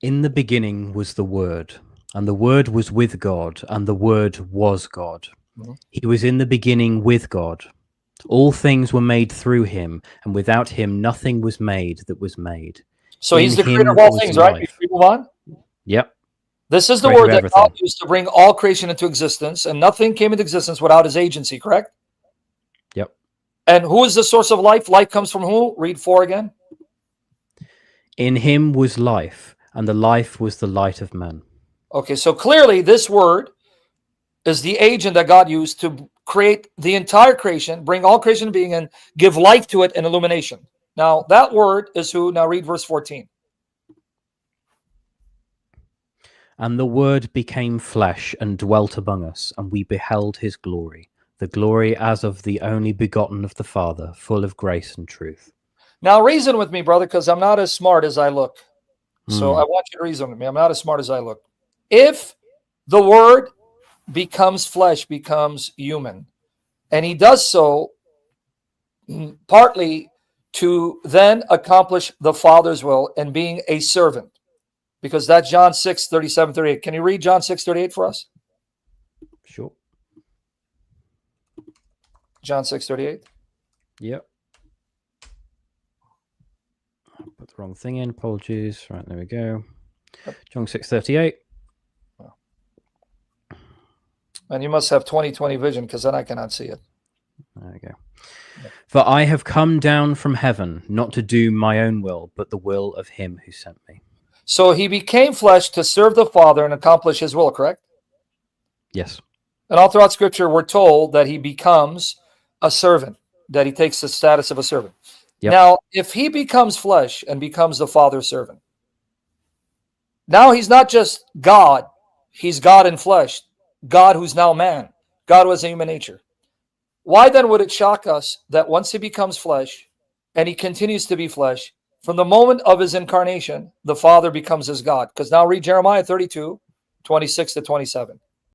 In the beginning was the Word, and the Word was with God, and the Word was God. Mhm. He was in the beginning with God. All things were made through him, and without him nothing was made that was made. So In he's the creator of him all was things, right? life. Before we move on. Yep, This is the creator word of that God everything. used to bring all creation into existence, and nothing came into existence without his agency, correct? Yep. And who is the source of life? Life comes from who? Read 4 again. In him was life, and the life was the light of man. Okay, so clearly this word is the agent that God used to create the entire creation, bring all creation to being, and give life to it and illumination. Now, that word is who? Now read verse 14. And the Word became flesh and dwelt among us, and we beheld his glory, the glory as of the only begotten of the Father, full of grace and truth. Now, reason with me, brother, because I'm not as smart as I look. So Hmm. I want you to reason with me. I'm not as smart as I look. If the word becomes flesh, becomes human, and he does so partly to then accomplish the Father's will and being a servant, because that's John 6, 37, 38. Can you read John 6, 38 for us? Sure. John 6, 38. Yep. Put the wrong thing in. Apologies. Right, there we go. John 6:38. And you must have 20/20 vision, because then I cannot see it. There we go. For I have come down from heaven, not to do my own will, but the will of him who sent me. So he became flesh to serve the Father and accomplish his will, correct? Yes. And all throughout Scripture, we're told that he becomes a servant, that he takes the status of a servant. Yep. Now, if he becomes flesh and becomes the Father's servant, now he's not just God, he's God in flesh, God who's now man, God who has a human nature. Why then would it shock us that once he becomes flesh and he continues to be flesh, from the moment of his incarnation, the Father becomes his God? Because now read Jeremiah 32, 26 to 27.